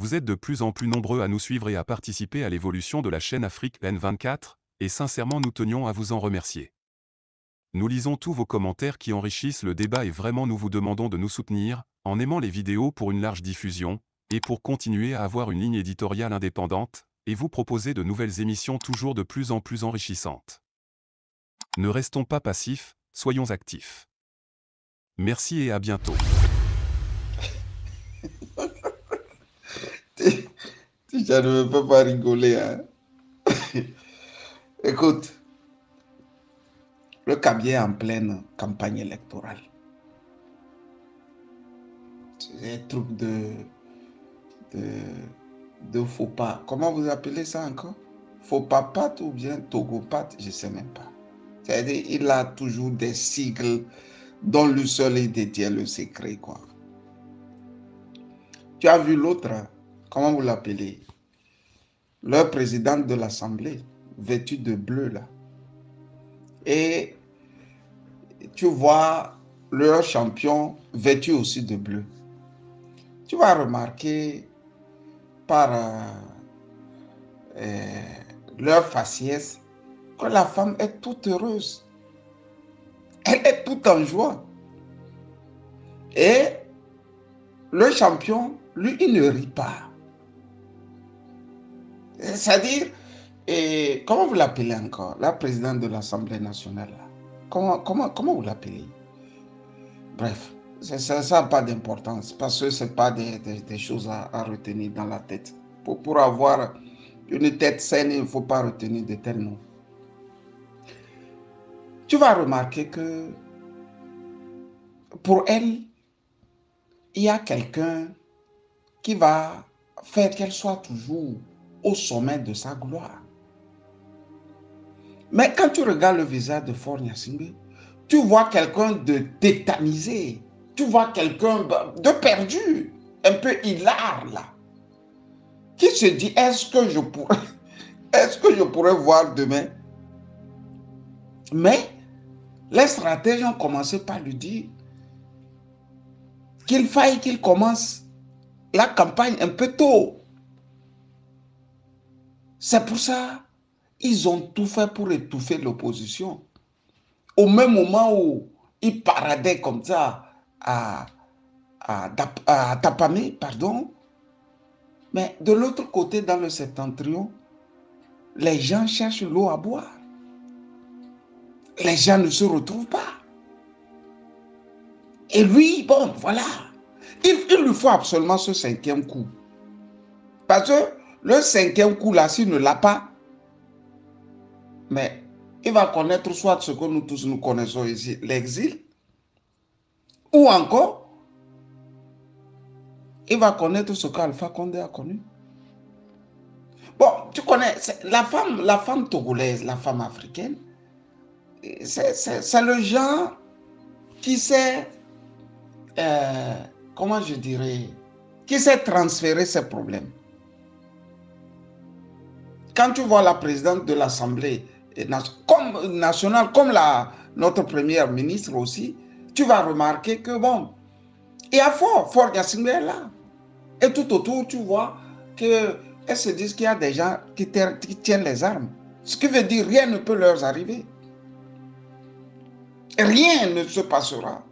Vous êtes de plus en plus nombreux à nous suivre et à participer à l'évolution de la chaîne Afrique N24, et sincèrement nous tenions à vous en remercier. Nous lisons tous vos commentaires qui enrichissent le débat et vraiment nous vous demandons de nous soutenir, en aimant les vidéos pour une large diffusion, et pour continuer à avoir une ligne éditoriale indépendante, et vous proposer de nouvelles émissions toujours de plus en plus enrichissantes. Ne restons pas passifs, soyons actifs. Merci et à bientôt. Je ne peux pas rigoler. Hein. Écoute, le Cabier est en pleine campagne électorale. C'est des trucs de faux pas. Comment vous appelez ça encore? Faux pas pâte ou bien togopate, je ne sais même pas. C'est-à-dire, il a toujours des sigles dont lui seul il détient le secret, quoi. Tu as vu l'autre, comment vous l'appelez? Leur présidente de l'Assemblée, vêtue de bleu, là. Et tu vois leur champion vêtu aussi de bleu. Tu vas remarquer par leur faciès que la femme est toute heureuse. Elle est toute en joie. Et le champion, lui, il ne rit pas. C'est-à-dire, comment vous l'appelez encore, la présidente de l'Assemblée nationale là? Comment vous l'appelez? Bref, ça n'a pas d'importance parce que ce n'est pas des choses à retenir dans la tête. Pour avoir une tête saine, il ne faut pas retenir de tels noms. Tu vas remarquer que pour elle, il y a quelqu'un qui va faire qu'elle soit toujours au sommet de sa gloire. Mais quand tu regardes le visage de Faure Gnassingbé, tu vois quelqu'un de tétanisé, tu vois quelqu'un de perdu, un peu hilar là, qui se dit, est-ce que je pourrais voir demain? Mais les stratèges ont commencé par lui dire qu'il faille qu'il commence la campagne un peu tôt. C'est pour ça ils ont tout fait pour étouffer l'opposition. Au même moment où ils paradaient comme ça à Tapamé, pardon, mais de l'autre côté, dans le septentrion, les gens cherchent l'eau à boire. Les gens ne se retrouvent pas. Et lui, bon, voilà. Il lui faut absolument ce 5e coup. Parce que le 5e coup, là, s'il ne l'a pas, mais il va connaître soit ce que nous tous nous connaissons ici, l'exil, ou encore, il va connaître ce qu'Alpha Condé a connu. Bon, tu connais, la femme togolaise, la femme africaine, c'est le genre qui sait, comment je dirais, qui sait transférer ses problèmes. Quand tu vois la présidente de l'Assemblée nationale, comme notre première ministre aussi, tu vas remarquer que bon, il y a Faure Gnassingbé est là. Et tout autour, tu vois qu'elles se disent qu'il y a des gens qui tiennent les armes. Ce qui veut dire rien ne peut leur arriver. Rien ne se passera.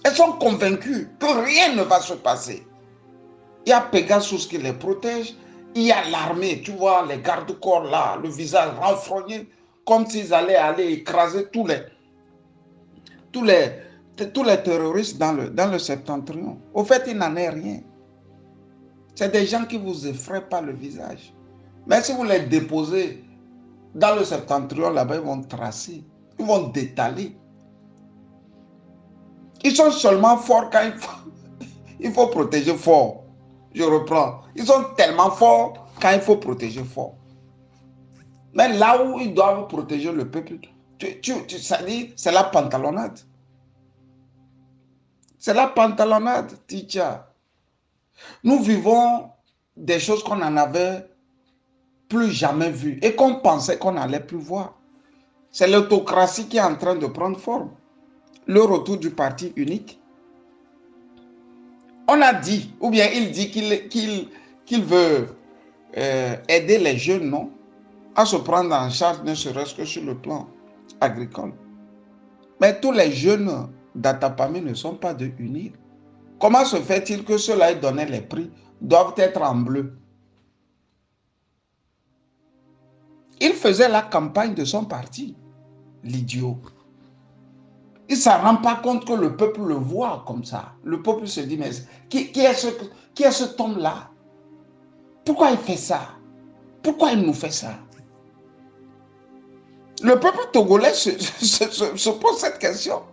Elles sont convaincues que rien ne va se passer. Il y a Pegasus qui les protège. Il y a l'armée, tu vois, les gardes-corps là, le visage renfrogné, comme s'ils allaient aller écraser tous les terroristes dans le septentrion. Au fait, il n'en est rien. C'est des gens qui vous effraient par le visage. Mais si vous les déposez dans le septentrion, là-bas, ils vont tracer, ils vont détaler. Ils sont seulement forts quand il faut protéger fort. Je reprends. Ils sont tellement forts quand il faut protéger fort. Mais là où ils doivent protéger le peuple, ça dit, c'est la pantalonnade. C'est la pantalonnade, Ticha. Nous vivons des choses qu'on n'en avait plus jamais vues et qu'on pensait qu'on n'allait plus voir. C'est l'autocratie qui est en train de prendre forme. Le retour du parti unique. On a dit, ou bien il dit qu'il veut aider les jeunes, non, à se prendre en charge, ne serait-ce que sur le plan agricole. Mais tous les jeunes d'Atapami ne sont pas de UNIR. Comment se fait-il que ceux-là qui donnaient les prix doivent être en bleu? Il faisait la campagne de son parti, l'idiot. Il ne s'en rend pas compte que le peuple le voit comme ça. Le peuple se dit, mais qui est ce homme-là? Pourquoi il fait ça? Pourquoi il nous fait ça? Le peuple togolais se pose cette question,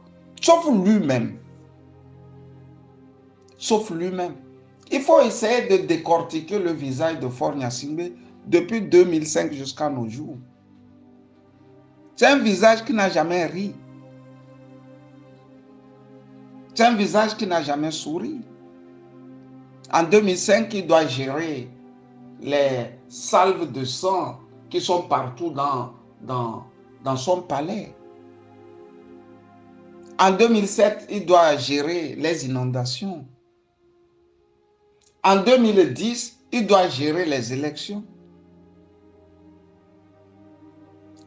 sauf lui-même. Sauf lui-même. Il faut essayer de décortiquer le visage de Faure Gnassingbé depuis 2005 jusqu'à nos jours. C'est un visage qui n'a jamais ri. C'est un visage qui n'a jamais souri. En 2005, il doit gérer les salves de sang qui sont partout dans son palais. En 2007, il doit gérer les inondations. En 2010, il doit gérer les élections.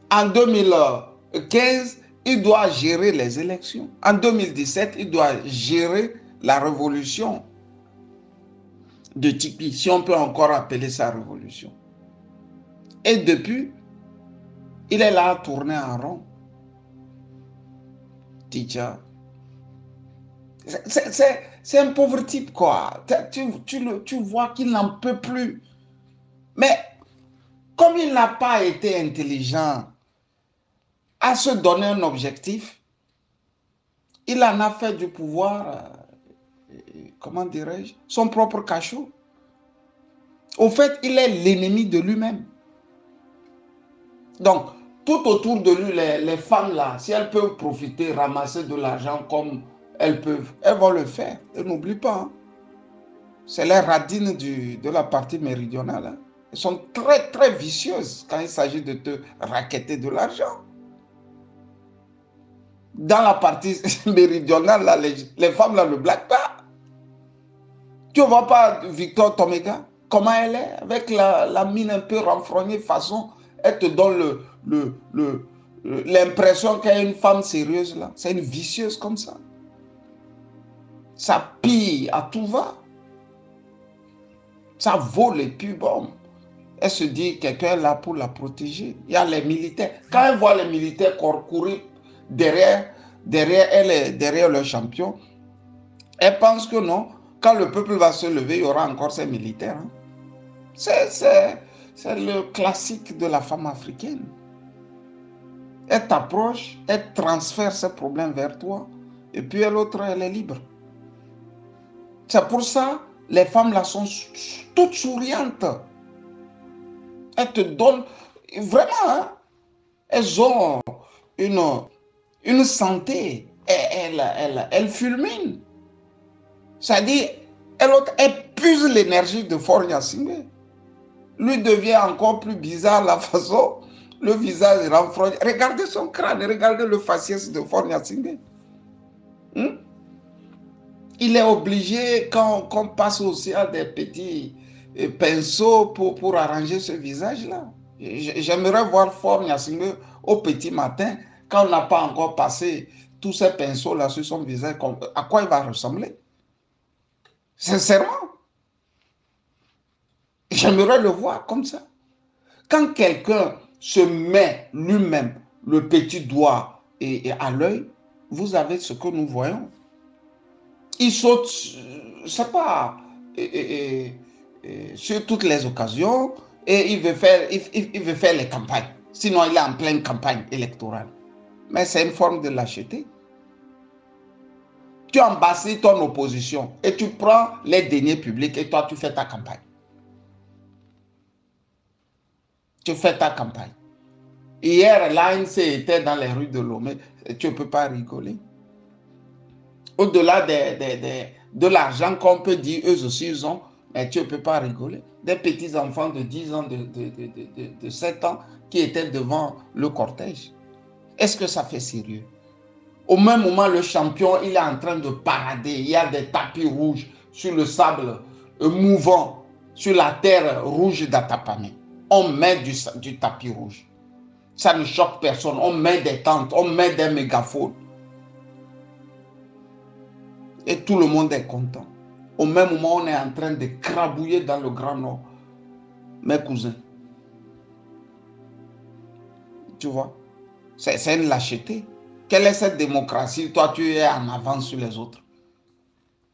En 2015, il doit gérer les élections. En 2017, il doit gérer la révolution de Tipi, si on peut encore appeler ça révolution. Et depuis, il est là à tourner en rond. Tidja. C'est un pauvre type, quoi. Tu vois qu'il n'en peut plus. Mais comme il n'a pas été intelligent à se donner un objectif, il en a fait du pouvoir, comment dirais-je, son propre cachot. Au fait, il est l'ennemi de lui-même. Donc, tout autour de lui, les femmes là, si elles peuvent profiter, ramasser de l'argent comme elles peuvent, elles vont le faire. Et n'oublie pas, hein, c'est les radines de la partie méridionale. Hein. Elles sont très, très vicieuses quand il s'agit de te racketter de l'argent. Dans la partie méridionale, là, les femmes là ne blaguent pas. Tu ne vois pas Victor Tomega, comment elle est, avec la mine un peu renfrognée, façon, elle te donne l'impression qu'elle est une femme sérieuse là. C'est une vicieuse comme ça. Ça pille à tout va. Ça vole et puis bon. Elle se dit quelqu'un est là pour la protéger. Il y a les militaires. Quand elle voit les militaires courir derrière elle, derrière le champion, elle pense que non, quand le peuple va se lever, il y aura encore ces militaires. Hein. C'est le classique de la femme africaine. Elle t'approche, elle transfère ses problèmes vers toi, et puis l'autre, elle est libre. C'est pour ça, les femmes là sont toutes souriantes. Elles te donnent, vraiment, hein, elles ont une santé, elles fulminent. C'est-à-dire, elle puise l'énergie de Faure Gnassingbé. Lui devient encore plus bizarre la façon, le visage renfrogné. Regardez son crâne, regardez le faciès de Faure Gnassingbé. Il est obligé, quand on passe aussi à des petits pinceaux pour arranger ce visage-là. J'aimerais voir Faure Gnassingbé au petit matin, quand on n'a pas encore passé tous ces pinceaux-là sur son visage, à quoi il va ressembler? Sincèrement. J'aimerais le voir comme ça. Quand quelqu'un se met lui-même le petit doigt à l'œil, vous avez ce que nous voyons. Il saute, je ne sais pas, sur toutes les occasions et il veut faire les campagnes. Sinon, il est en pleine campagne électorale. Mais c'est une forme de lâcheté. Tu embassis ton opposition et tu prends les deniers publics et toi, tu fais ta campagne. Tu fais ta campagne. Hier, l'ANC était dans les rues de Lomé. Tu ne peux pas rigoler. Au-delà de l'argent qu'on peut dire, eux aussi, ils ont, mais tu ne peux pas rigoler. Des petits enfants de 10 ans, de 7 ans qui étaient devant le cortège. Est-ce que ça fait sérieux? Au même moment, le champion, il est en train de parader. Il y a des tapis rouges sur le sable mouvant, sur la terre rouge d'Atapamé. On met du tapis rouge. Ça ne choque personne. On met des tentes, on met des mégaphones. Et tout le monde est content. Au même moment, on est en train de crabouiller dans le Grand Nord. Mes cousins. Tu vois? C'est une lâcheté. Quelle est cette démocratie? Toi, tu es en avance sur les autres.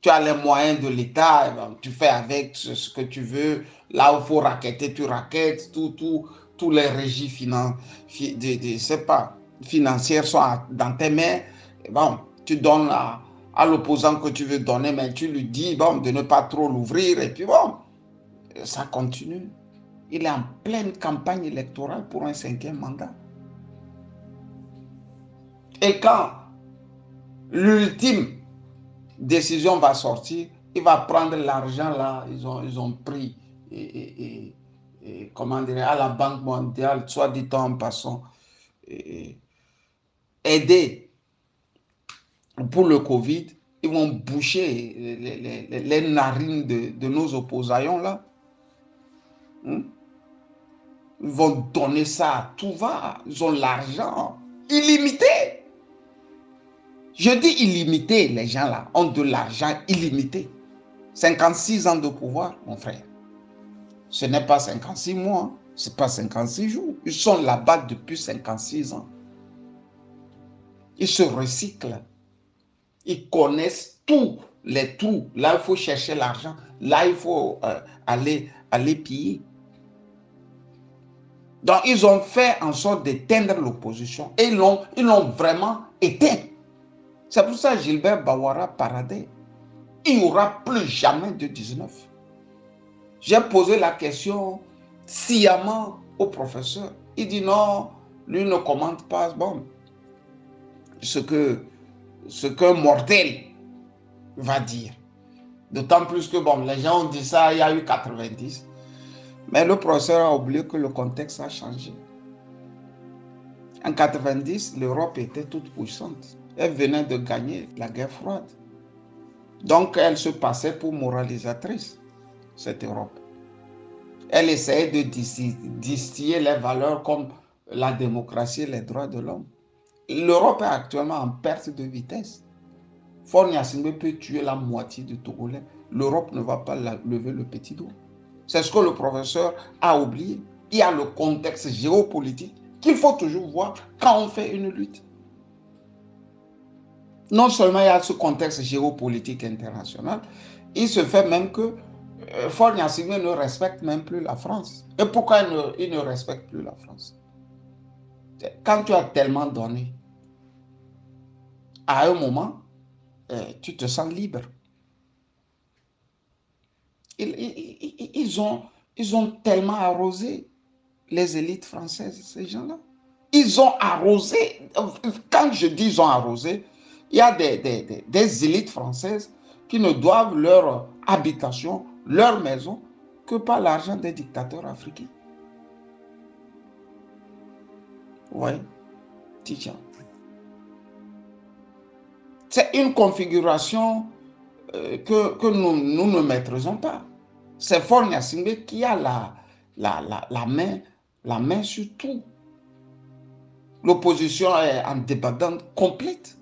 Tu as les moyens de l'État, tu fais avec ce que tu veux. Là où il faut raqueter, tu raquettes. Tous les régies financières sont dans tes mains. Bon, tu donnes à l'opposant que tu veux donner, mais tu lui dis bon, de ne pas trop l'ouvrir. Et puis bon, ça continue. Il est en pleine campagne électorale pour un 5e mandat. Et quand l'ultime décision va sortir, il va prendre l'argent là, ils ont pris et comment dire, à la Banque mondiale, soit dit en passant, aider pour le Covid, ils vont boucher les narines de nos opposants là. Ils vont donner ça à tout va. Ils ont l'argent illimité. Je dis illimité, les gens là ont de l'argent illimité. 56 ans de pouvoir, mon frère. Ce n'est pas 56 mois, ce n'est pas 56 jours. Ils sont là-bas depuis 56 ans. Ils se recyclent. Ils connaissent tous les trous. Là, il faut chercher l'argent. Là, il faut aller piller. Donc, ils ont fait en sorte d'éteindre l'opposition. Et ils l'ont vraiment éteint. C'est pour ça que Gilbert Bawara paradait. Il n'y aura plus jamais de 19. J'ai posé la question sciemment au professeur. Il dit non, lui ne commente pas bon, ce qu'un mortel va dire. D'autant plus que bon, les gens ont dit ça, il y a eu 90. Mais le professeur a oublié que le contexte a changé. En 90, l'Europe était toute puissante. Elle venait de gagner la guerre froide. Donc, elle se passait pour moralisatrice, cette Europe. Elle essayait de distiller les valeurs comme la démocratie et les droits de l'homme. L'Europe est actuellement en perte de vitesse. Faure Gnassingbé peut tuer la moitié du Togolais. L'Europe ne va pas lever le petit doigt. C'est ce que le professeur a oublié. Il y a le contexte géopolitique qu'il faut toujours voir quand on fait une lutte. Non seulement il y a ce contexte géopolitique international, il se fait même que Faure Gnassingbé ne respecte même plus la France. Et pourquoi il ne respecte plus la France? Quand tu as tellement donné, à un moment, tu te sens libre. Ils ont tellement arrosé les élites françaises, ces gens-là. Ils ont arrosé. Quand je dis ils ont arrosé, il y a des élites françaises qui ne doivent leur habitation, leur maison, que par l'argent des dictateurs africains. Oui, Tidjane. C'est une configuration que nous ne maîtrisons pas. C'est Faure Gnassingbé qui a la main sur tout. L'opposition est en débandade complète.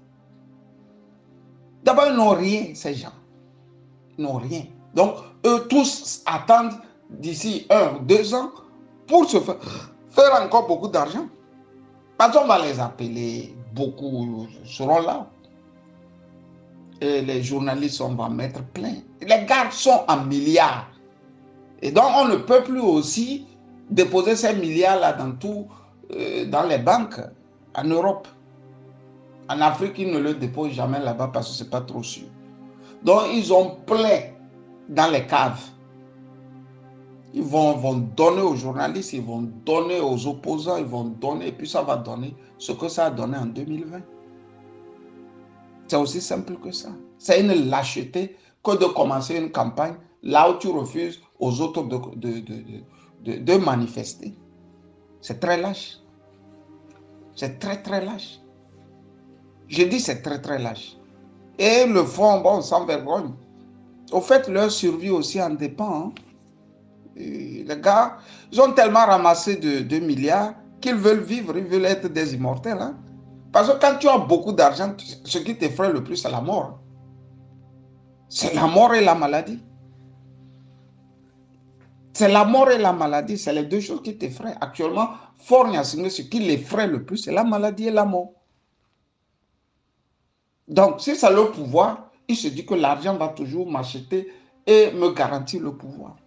D'abord, ils n'ont rien, ces gens. Ils n'ont rien. Donc, eux tous attendent d'ici 1 ou 2 ans pour se faire encore beaucoup d'argent. Parce qu'on va les appeler, beaucoup seront là. Et les journalistes, on va mettre plein. Les gardes sont en milliards. Et donc, on ne peut plus aussi déposer ces milliards-là dans les banques en Europe. En Afrique, ils ne le déposent jamais là-bas parce que ce n'est pas trop sûr. Donc, ils ont plein dans les caves. Ils vont donner aux journalistes, ils vont donner aux opposants, ils vont donner, et puis ça va donner ce que ça a donné en 2020. C'est aussi simple que ça. C'est une lâcheté que de commencer une campagne là où tu refuses aux autres de manifester. C'est très lâche. C'est très, très lâche. Je dis c'est très, très lâche. Et le fond, bon, sans vergogne. Au fait, leur survie aussi en dépend. Hein. Et les gars, ils ont tellement ramassé de 2 milliards qu'ils veulent vivre, ils veulent être des immortels. Hein. Parce que quand tu as beaucoup d'argent, ce qui t'effraie le plus, c'est la mort. C'est la mort et la maladie. C'est la mort et la maladie, c'est les deux choses qui t'effraient. Actuellement, Faure Gnassingbé, ce qui l'effraie le plus, c'est la maladie et la mort. Donc, si c'est le pouvoir, il se dit que l'argent va toujours m'acheter et me garantir le pouvoir.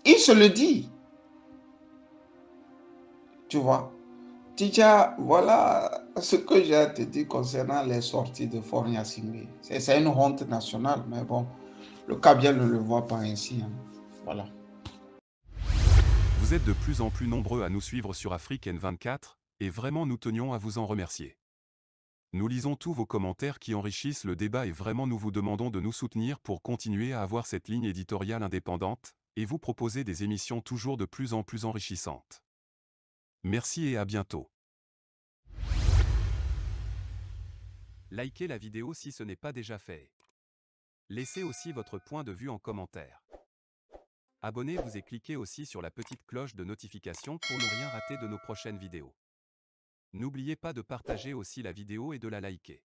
Il se le dit, tu vois. Tidja, voilà ce que j'ai à te dire concernant les sorties de Faure Gnassingbé. C'est une honte nationale, mais bon, le Kabia ne le voit pas ainsi. Hein. Voilà. Vous êtes de plus en plus nombreux à nous suivre sur Afrique N24, et vraiment nous tenions à vous en remercier. Nous lisons tous vos commentaires qui enrichissent le débat et vraiment nous vous demandons de nous soutenir pour continuer à avoir cette ligne éditoriale indépendante, et vous proposer des émissions toujours de plus en plus enrichissantes. Merci et à bientôt. Likez la vidéo si ce n'est pas déjà fait. Laissez aussi votre point de vue en commentaire. Abonnez-vous et cliquez aussi sur la petite cloche de notification pour ne rien rater de nos prochaines vidéos. N'oubliez pas de partager aussi la vidéo et de la liker.